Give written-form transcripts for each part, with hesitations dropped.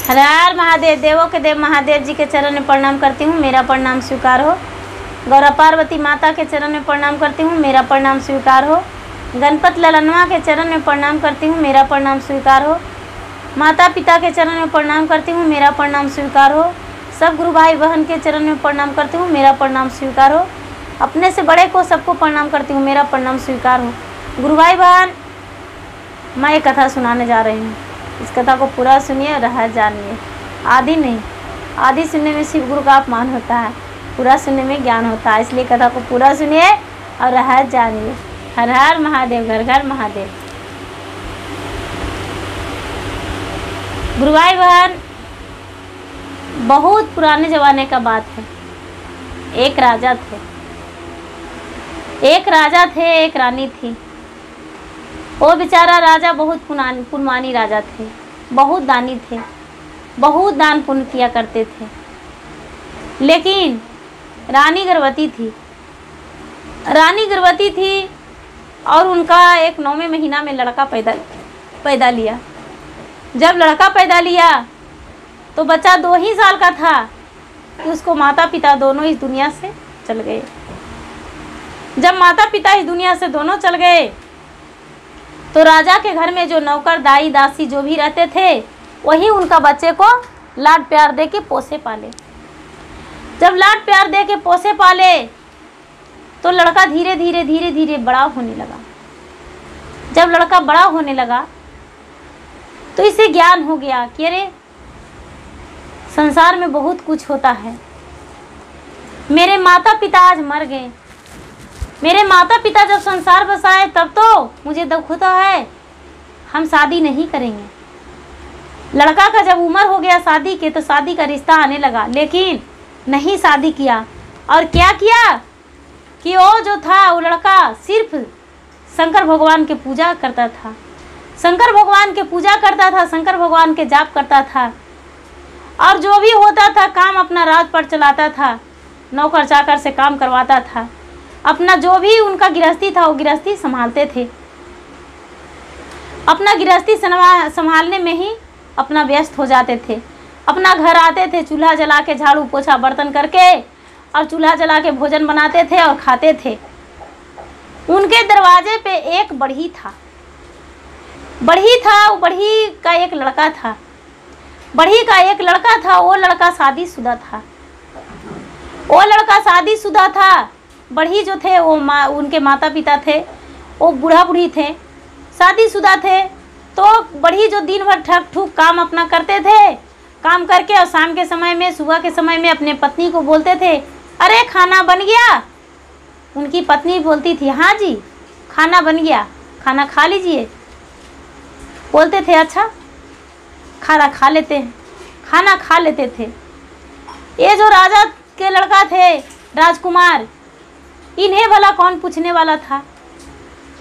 हर हर महादेव। देवों के देव महादेव जी के चरण में प्रणाम करती हूँ, मेरा प्रणाम स्वीकार हो। गौरा पार्वती माता के चरण में प्रणाम करती हूँ, मेरा प्रणाम स्वीकार हो। गणपत ललनवा के चरण में प्रणाम करती हूँ, मेरा प्रणाम स्वीकार हो। माता पिता के चरण में प्रणाम करती हूँ, मेरा प्रणाम स्वीकार हो। सब गुरु भाई बहन के चरण में प्रणाम करती हूँ, मेरा प्रणाम स्वीकार हो। अपने से बड़े को सबको प्रणाम करती हूँ, मेरा प्रणाम स्वीकार हो। गुरु भाई बहन, मैं एक कथा सुनाने जा रही हूँ। इस कथा को पूरा सुनिए और रहस्य जानिए। आदि नहीं, आदि सुनने में शिव गुरु का अपमान होता है, पूरा सुनने में ज्ञान होता है। इसलिए कथा को पूरा सुनिए और रहस्य जानिए। हर हर महादेव, घर घर महादेव। गुरु भाई बहन, बहुत पुराने जमाने का बात है। एक राजा थे, एक रानी थी। वो बेचारा राजा बहुत पुण्यवानी राजा थे, बहुत दानी थे, बहुत दान पुण्य किया करते थे। लेकिन रानी गर्भवती थी और उनका एक 9वें महीना में लड़का पैदा लिया। जब लड़का पैदा लिया तो बच्चा 2 ही साल का था कि उसको माता पिता दोनों इस दुनिया से चल गए। जब माता पिता इस दुनिया से दोनों चल गए तो राजा के घर में जो नौकर दाई दासी जो भी रहते थे, वही उनका बच्चे को लाड प्यार दे के पोसे पाले। जब लाड प्यार दे के पोसे पाले तो लड़का धीरे धीरे बड़ा होने लगा। जब लड़का बड़ा होने लगा तो इसे ज्ञान हो गया कि अरे संसार में बहुत कुछ होता है। मेरे माता पिता आज मर गए, मेरे माता पिता जब संसार बसाए तब तो मुझे दुख होता है। हम शादी नहीं करेंगे। लड़का का जब उम्र हो गया शादी के तो शादी का रिश्ता आने लगा, लेकिन नहीं शादी किया। और क्या किया कि वो जो था वो लड़का सिर्फ शंकर भगवान के पूजा करता था, शंकर भगवान के पूजा करता था, शंकर भगवान के जाप करता था। और जो भी होता था काम अपना राज पर चलाता था, नौकर चाकर से काम करवाता था। अपना जो भी उनका गृहस्थी था वो गृहस्थी संभालते थे। अपना गृहस्थी संभालने में ही अपना व्यस्त हो जाते थे। अपना घर आते थे, चूल्हा जला के झाड़ू पोछा बर्तन करके और चूल्हा जला के भोजन बनाते थे और खाते थे। उनके दरवाजे पे एक बढ़ई था, वो बढ़ई का एक लड़का था। वो लड़का शादीशुदा था। बढ़ी जो थे वो उनके माता पिता थे, वो बूढ़ा बूढ़ी थे, शादीशुदा थे। तो बढ़ी जो दिन भर ठक ठुक काम अपना करते थे, काम करके और शाम के समय में सुबह के समय में अपने पत्नी को बोलते थे, अरे खाना बन गया। उनकी पत्नी बोलती थी, हाँ जी खाना बन गया, खाना खा लीजिए। बोलते थे अच्छा खाना खा लेते हैं, खाना खा लेते थे। ये जो राजा के लड़का थे राजकुमार, इन्हें भला कौन पूछने वाला था।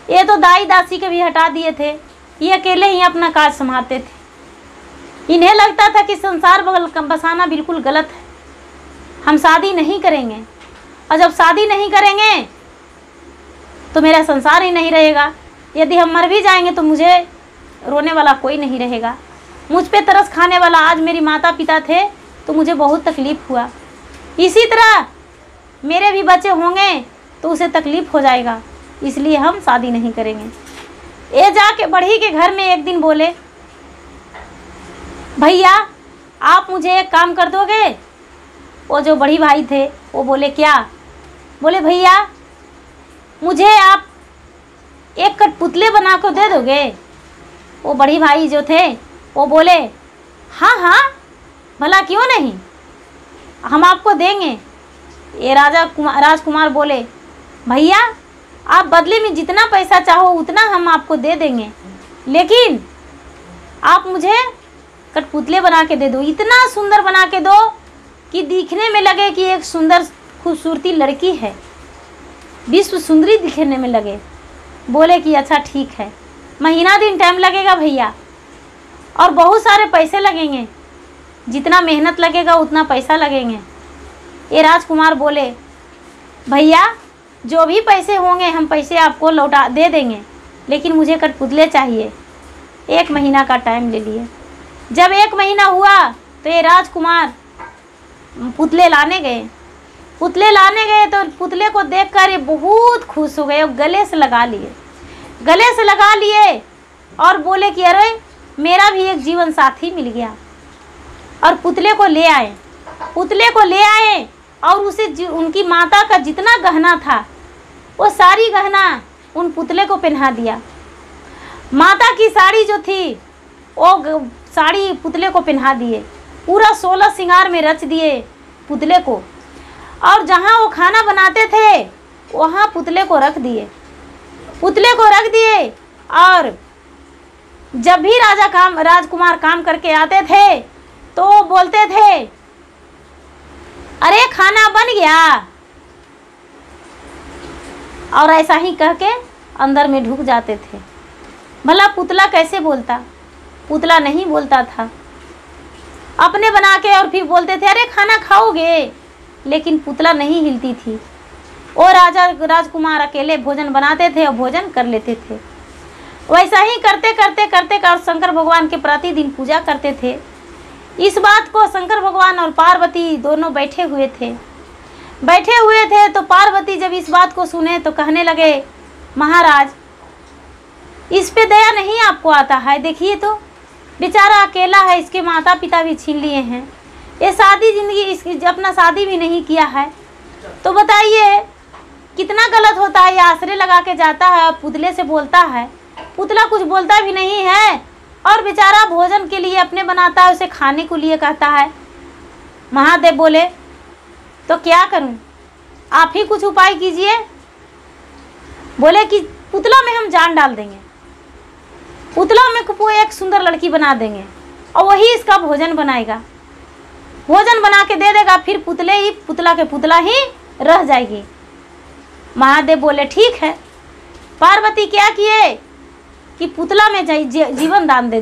ये तो दाई दासी के भी हटा दिए थे, ये अकेले ही अपना काज संभालते थे। इन्हें लगता था कि संसार बसाना बिल्कुल गलत है, हम शादी नहीं करेंगे। और जब शादी नहीं करेंगे तो मेरा संसार ही नहीं रहेगा। यदि हम मर भी जाएंगे तो मुझे रोने वाला कोई नहीं रहेगा। मुझ पे तरस खाने वाला आज मेरी माता पिता थे तो मुझे बहुत तकलीफ़ हुआ। इसी तरह मेरे भी बच्चे होंगे तो उसे तकलीफ़ हो जाएगा, इसलिए हम शादी नहीं करेंगे। ये जाके बढ़ी के घर में एक दिन बोले, भैया आप मुझे एक काम कर दोगे। वो जो बड़ी भाई थे वो बोले क्या? बोले भैया मुझे आप एक कठपुतले बना कर दे दोगे। वो बड़ी भाई जो थे वो बोले हाँ भला क्यों नहीं, हम आपको देंगे। ये राजकुमार बोले भैया आप बदले में जितना पैसा चाहो उतना हम आपको दे देंगे, लेकिन आप मुझे कठपुतले बना के दे दो, इतना सुंदर बना के दो कि दिखने में लगे कि एक सुंदर खूबसूरती लड़की है, विश्व सुंदरी दिखने में लगे। बोले कि अच्छा ठीक है, महीना दिन टाइम लगेगा भैया और बहुत सारे पैसे लगेंगे, जितना मेहनत लगेगा उतना पैसा लगेंगे। ये राजकुमार बोले भैया जो भी पैसे होंगे हम पैसे आपको लौटा दे देंगे, लेकिन मुझे कठपुतले चाहिए। 1 महीना का टाइम ले लिए। जब 1 महीना हुआ तो ये राजकुमार पुतले लाने गए। पुतले लाने गए तो पुतले को देखकर ये बहुत खुश हो गए और गले से लगा लिए और बोले कि अरे मेरा भी एक जीवन साथी मिल गया। और पुतले को ले आए और उसे उनकी माता का जितना गहना था वो सारी गहना उन पुतले को पहना दिया। माता की साड़ी जो थी वो साड़ी पुतले को पहना दिए, पूरा 16 श्रृंगार में रच दिए पुतले को। और जहाँ वो खाना बनाते थे वहाँ पुतले को रख दिए। और जब भी राजकुमार काम करके आते थे तो वो बोलते थे अरे खाना बन गया, और ऐसा ही कह के अंदर में ढुक जाते थे। भला पुतला कैसे बोलता? पुतला नहीं बोलता था, अपने बना के और फिर बोलते थे अरे खाना खाओगे, लेकिन पुतला नहीं हिलती थी। और राजकुमार अकेले भोजन बनाते थे और भोजन कर लेते थे। वैसा ही करते शंकर भगवान के प्रतिदिन पूजा करते थे। इस बात को शंकर भगवान और पार्वती दोनों बैठे हुए थे। तो पार्वती जब इस बात को सुने तो कहने लगे महाराज, इस पे दया नहीं आपको आता है? देखिए तो बेचारा अकेला है, इसके माता पिता भी छीन लिए हैं, ये इसकी अपना शादी भी नहीं किया है, तो बताइए कितना गलत होता है। ये आश्रय लगा के जाता है और पुतले से बोलता है, पुतला कुछ बोलता भी नहीं है और बेचारा भोजन के लिए अपने बनाता है, उसे खाने को लिए कहता है। महादेव बोले तो क्या करूं, आप ही कुछ उपाय कीजिए। बोले कि पुतला में हम जान डाल देंगे, पुतला में को एक सुंदर लड़की बना देंगे और वही इसका भोजन बनाएगा, भोजन बना के दे देगा, फिर पुतला के पुतला ही रह जाएगी। महादेव बोले ठीक है। पार्वती क्या किए कि पुतला में जीवन दान दे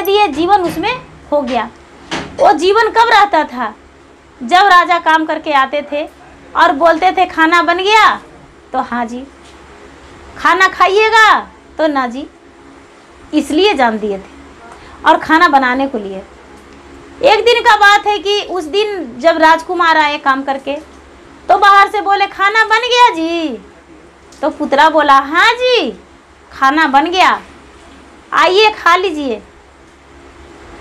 दिए, जीवन उसमें हो गया। वो जीवन कब रहता था? जब राजा काम करके आते थे और बोलते थे खाना बन गया तो हाँ जी, खाना खाइएगा तो ना जी, इसलिए जान दिए थे और खाना बनाने को लिए। एक दिन का बात है कि उस दिन जब राजकुमार आए काम करके तो बाहर से बोले खाना बन गया जी। तो पुतला बोला हाँ जी खाना बन गया, आइए खा लीजिए।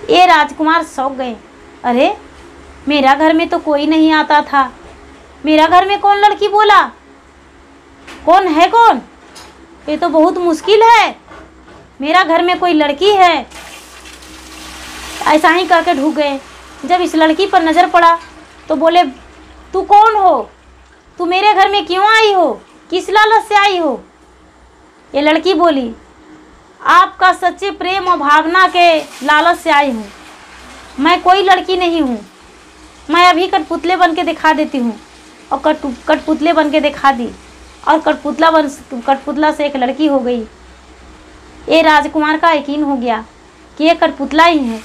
ये राजकुमार सौंक गए, अरे मेरा घर में तो कोई नहीं आता था, मेरा घर में कौन लड़की बोला, कौन है कौन, ये तो बहुत मुश्किल है, मेरा घर में कोई लड़की है। ऐसा ही करके ढूक गए। जब इस लड़की पर नज़र पड़ा तो बोले तू कौन हो, तू मेरे घर में क्यों आई हो, किस लालच से आई हो? ये लड़की बोली आपका सच्चे प्रेम और भावना के लालच से आई हूँ, मैं कोई लड़की नहीं हूँ, मैं अभी कठपुतले बन के दिखा देती हूँ। और कठपुतले बन के दिखा दी और कठपुतला से एक लड़की हो गई। ये राजकुमार का यकीन हो गया कि ये कठपुतला ही है।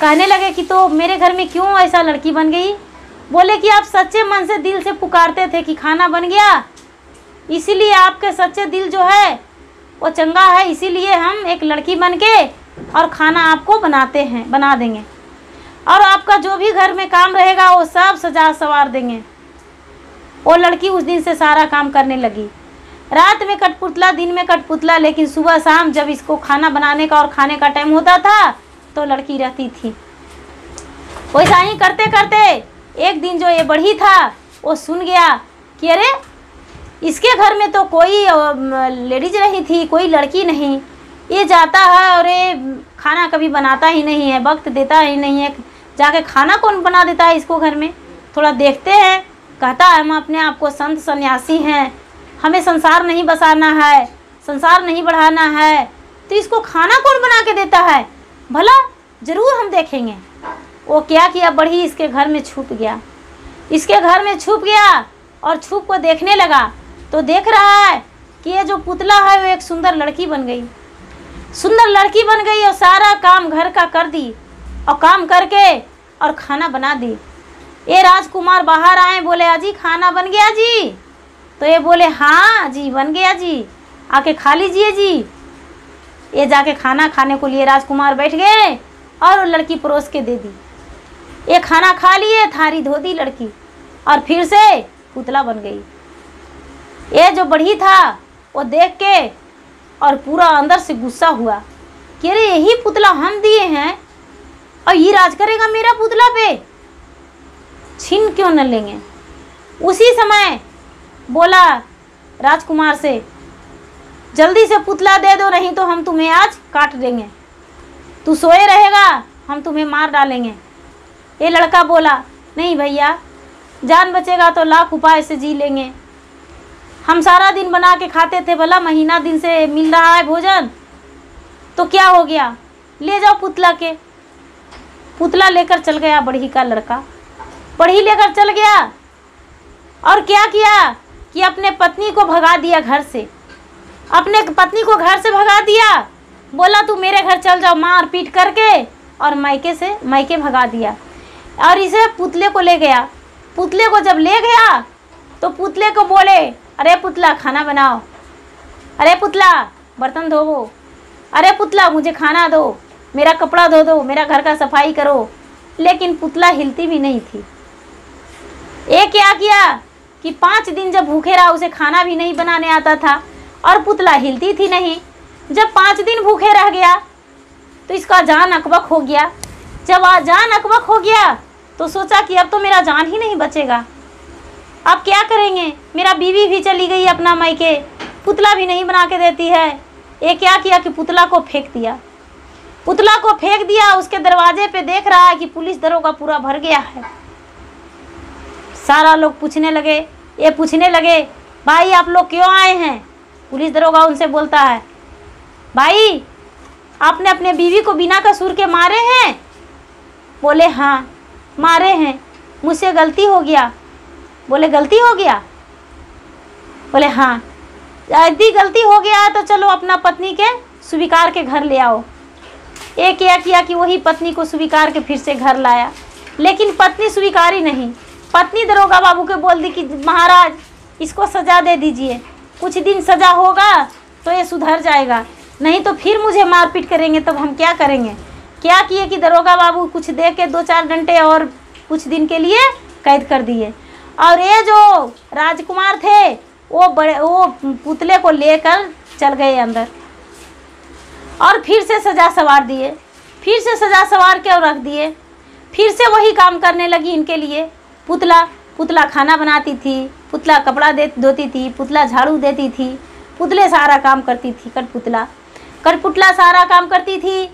कहने लगे कि तो मेरे घर में क्यों ऐसा लड़की बन गई? बोले कि आप सच्चे मन से दिल से पुकारते थे कि खाना बन गया, इसीलिए आपके सच्चे दिल जो है वो चंगा है, इसीलिए हम एक लड़की बन के और खाना आपको बना देंगे और आपका जो भी घर में काम रहेगा वो सब सजा सवार देंगे। वो लड़की उस दिन से सारा काम करने लगी। रात में कठपुतला, दिन में कठपुतला, लेकिन सुबह शाम जब इसको खाना बनाने का और खाने का टाइम होता था तो लड़की रहती थी। वैसा ही करते करते एक दिन जो ये बढ़ी था वो सुन गया कि अरे इसके घर में तो कोई लेडीज नहीं थी, कोई लड़की नहीं, ये जाता है और ये खाना कभी बनाता ही नहीं है, वक्त देता ही नहीं है, जाके खाना कौन बना देता है इसको घर में, थोड़ा देखते हैं। कहता है हम अपने आप को संत सन्यासी हैं, हमें संसार नहीं बसाना है, संसार नहीं बढ़ाना है, तो इसको खाना कौन बना के देता है, भला ज़रूर हम देखेंगे। वो क्या किया, बढ़ी इसके घर में छुप गया, इसके घर में छुप गया और छुप को देखने लगा तो देख रहा है कि ये जो पुतला है वो एक सुंदर लड़की बन गई, सुंदर लड़की बन गई और सारा काम घर का कर दी और काम करके और खाना बना दी। ये राजकुमार बाहर आए, बोले अजी खाना बन गया जी? तो ये बोले हाँ जी बन गया जी, आके खा लीजिए जी। ये जाके खाना खाने को लिए राजकुमार बैठ गए और वो लड़की परोस के दे दी। ये खाना खा लिए, थारी धो दी लड़की और फिर से पुतला बन गई। ये जो बढ़ी था वो देख के और पूरा अंदर से गुस्सा हुआ कि अरे यही पुतला हम दिए हैं और ये राज करेगा मेरा पुतला पे, छीन क्यों न लेंगे। उसी समय बोला राजकुमार से, जल्दी से पुतला दे दो नहीं तो हम तुम्हें आज काट देंगे, तू सोए रहेगा हम तुम्हें मार डालेंगे। ये लड़का बोला, नहीं भैया, जान बचेगा तो लाख उपाय से जी लेंगे। हम सारा दिन बना के खाते थे, भला महीना दिन से मिल रहा है भोजन, तो क्या हो गया, ले जाओ पुतला के। पुतला लेकर चल गया बढ़ी का लड़का। बढ़ी लेकर चल गया और क्या किया कि अपने पत्नी को भगा दिया घर से। अपने पत्नी को घर से भगा दिया, बोला तू मेरे घर चल जाओ, मार पीट करके और मायके भगा दिया। और इसे पुतले को ले गया। पुतले को जब ले गया तो पुतले को बोले, अरे पुतला खाना बनाओ, अरे पुतला बर्तन धोवो, अरे पुतला मुझे खाना दो, मेरा कपड़ा धो दो, मेरा घर का सफाई करो। लेकिन पुतला हिलती भी नहीं थी। ये क्या किया कि 5 दिन जब भूखे रहा, उसे खाना भी नहीं बनाने आता था और पुतला हिलती थी नहीं। जब 5 दिन भूखे रह गया तो इसका जान अकबक हो गया। जब जान अकबक हो गया तो सोचा कि अब तो मेरा जान ही नहीं बचेगा, अब क्या करेंगे, मेरा बीवी भी चली गई अपना मायके, पुतला भी नहीं बना के देती है। ये क्या किया कि पुतला को फेंक दिया। पुतला को फेंक दिया, उसके दरवाजे पे देख रहा है कि पुलिस दरोगा पूरा भर गया है। सारा लोग पूछने लगे, ये पूछने लगे, भाई आप लोग क्यों आए हैं। पुलिस दरोगा उनसे बोलता है, भाई आपने अपने बीवी को बिना कसूर के मारे हैं। बोले हाँ मारे हैं, मुझसे गलती हो गया। बोले गलती हो गया। बोले हाँ, यदि गलती हो गया तो चलो अपना पत्नी के स्वीकार के घर ले आओ। एक क्या किया कि वही पत्नी को स्वीकार के फिर से घर लाया, लेकिन पत्नी स्वीकारी नहीं। पत्नी दरोगा बाबू के बोल दी कि महाराज इसको सज़ा दे दीजिए, कुछ दिन सज़ा होगा तो ये सुधर जाएगा, नहीं तो फिर मुझे मारपीट करेंगे, तब हम क्या करेंगे। क्या किए कि दरोगा बाबू कुछ दे के 2-4 घंटे और कुछ दिन के लिए कैद कर दिए। और ये जो राजकुमार थे वो पुतले को लेकर चल गए अंदर और फिर से सजा सवार दिए, फिर से सजा सवार के और रख दिए। फिर से वही काम करने लगी इनके लिए। पुतला खाना बनाती थी, पुतला कपड़ा धोती थी, पुतला झाड़ू देती थी, पुतले सारा काम करती थी। कठपुतला सारा काम करती थी।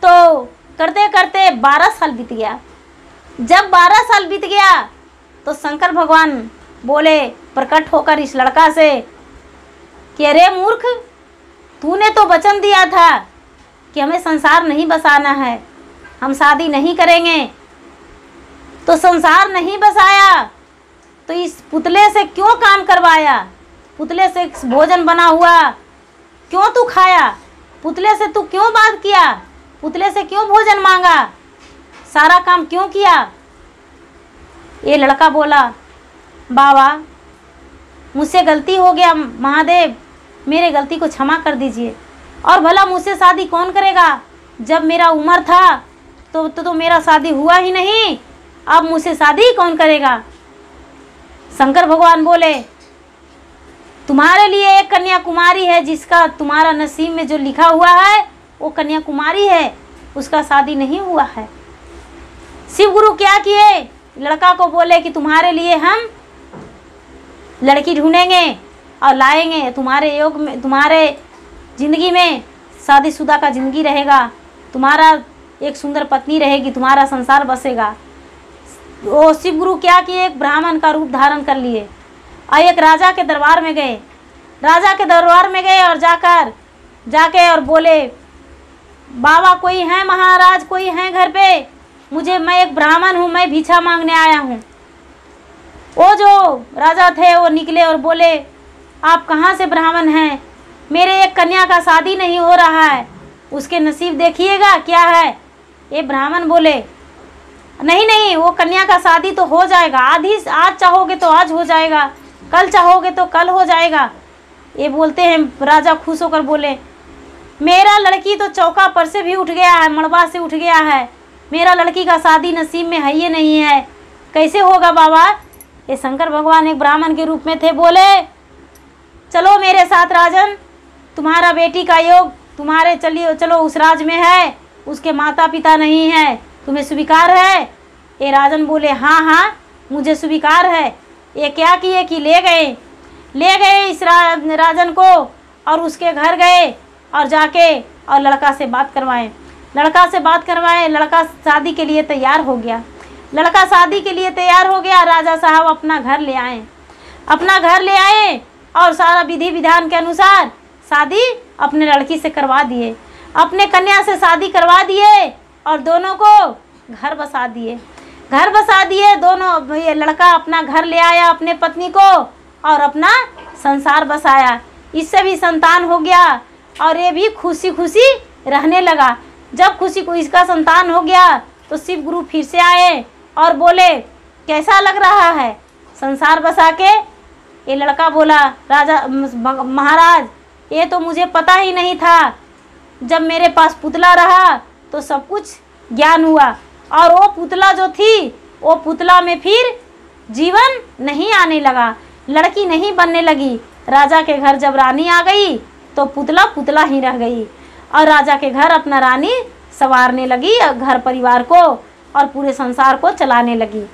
तो करते करते 12 साल बीत गया। जब 12 साल बीत गया तो शंकर भगवान बोले प्रकट होकर इस लड़का से कि अरे मूर्ख, तूने तो वचन दिया था कि हमें संसार नहीं बसाना है, हम शादी नहीं करेंगे, तो संसार नहीं बसाया तो इस पुतले से क्यों काम करवाया, पुतले से भोजन बना हुआ क्यों तू खाया, पुतले से तू क्यों बात किया, पुतले से क्यों भोजन मांगा, सारा काम क्यों किया। ये लड़का बोला, बाबा मुझसे गलती हो गया, महादेव मेरे गलती को क्षमा कर दीजिए। और भला मुझसे शादी कौन करेगा, जब मेरा उम्र था तो मेरा शादी हुआ ही नहीं, अब मुझसे शादी कौन करेगा। शंकर भगवान बोले तुम्हारे लिए एक कन्याकुमारी है, जिसका तुम्हारा नसीब में जो लिखा हुआ है वो कन्याकुमारी है, उसका शादी नहीं हुआ है। शिव गुरु क्या किए, लड़का को बोले कि तुम्हारे लिए हम लड़की ढूंढेंगे और लाएंगे, तुम्हारे योग में, तुम्हारे ज़िंदगी में शादीशुदा का ज़िंदगी रहेगा, तुम्हारा एक सुंदर पत्नी रहेगी, तुम्हारा संसार बसेगा। वो शिव गुरु क्या किए, एक ब्राह्मण का रूप धारण कर लिए और एक राजा के दरबार में गए। राजा के दरबार में गए और जाके और बोले, बाबा कोई है महाराज, कोई है घर पे, मैं एक ब्राह्मण हूँ, मैं भिक्षा मांगने आया हूँ। वो जो राजा थे वो निकले और बोले, आप कहाँ से ब्राह्मण हैं, मेरे एक कन्या का शादी नहीं हो रहा है, उसके नसीब देखिएगा क्या है। ये ब्राह्मण बोले, नहीं वो कन्या का शादी तो हो जाएगा, आज चाहोगे तो आज हो जाएगा, कल चाहोगे तो कल हो जाएगा। ये बोलते हैं, राजा खुश होकर बोले, मेरा लड़की तो चौका पर से भी उठ गया है, मड़बा से उठ गया है, मेरा लड़की का शादी नसीब में है ये नहीं है, कैसे होगा बाबा। ये शंकर भगवान एक ब्राह्मण के रूप में थे, बोले चलो मेरे साथ राजन, तुम्हारा बेटी का योग तुम्हारे चलो उस राज में है, उसके माता पिता नहीं है, तुम्हें स्वीकार है। ये राजन बोले हाँ हाँ मुझे स्वीकार है। ये क्या किए कि ले गए इस राजन को और उसके घर गए और जाके और लड़का से बात करवाएं। लड़का शादी के लिए तैयार हो गया। राजा साहब अपना घर ले आए और सारा विधि विधान के अनुसार शादी अपने लड़की से करवा दिए, अपने कन्या से शादी करवा दिए और दोनों को घर बसा दिए। दोनों, ये लड़का अपना घर ले आया अपने पत्नी को और अपना संसार बसाया। इससे भी संतान हो गया और ये भी खुशी खुशी रहने लगा। जब खुशी को इसका संतान हो गया तो शिव गुरु फिर से आए और बोले कैसा लग रहा है संसार बसा के। ये लड़का बोला राजा महाराज ये तो मुझे पता ही नहीं था, जब मेरे पास पुतला रहा तो सब कुछ ज्ञान हुआ और वो पुतला जो थी वो पुतला में फिर जीवन नहीं आने लगा, लड़की नहीं बनने लगी। राजा के घर जब रानी आ गई तो पुतला ही रह गई और राजा के घर अपना रानी संवारने लगी और घर परिवार को और पूरे संसार को चलाने लगी।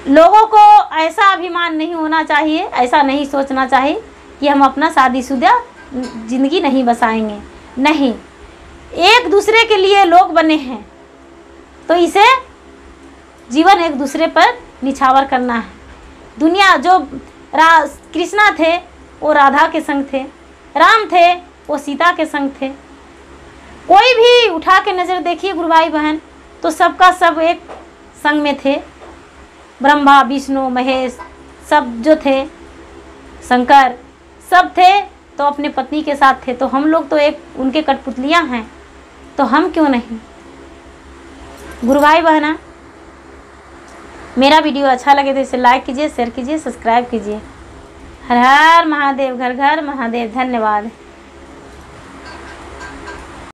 लोगों को ऐसा अभिमान नहीं होना चाहिए, ऐसा नहीं सोचना चाहिए कि हम अपना शादीशुदा जिंदगी नहीं बसाएंगे। नहीं, एक दूसरे के लिए लोग बने हैं तो इसे जीवन एक दूसरे पर निछावर करना है। दुनिया जो कृष्णा थे वो राधा के संग थे, राम थे वो सीता के संग थे। कोई भी उठा के नज़र देखिए गुरु भाई बहन तो सबका सब एक संग में थे। ब्रह्मा विष्णु महेश सब जो थे, शंकर सब थे तो अपने पत्नी के साथ थे। तो हम लोग तो एक उनके कठपुतलियाँ हैं, तो हम क्यों नहीं। गुरु भाई बहना, मेरा वीडियो अच्छा लगे तो इसे लाइक कीजिए, शेयर कीजिए, सब्सक्राइब कीजिए। हर हर महादेव, घर घर महादेव। धन्यवाद।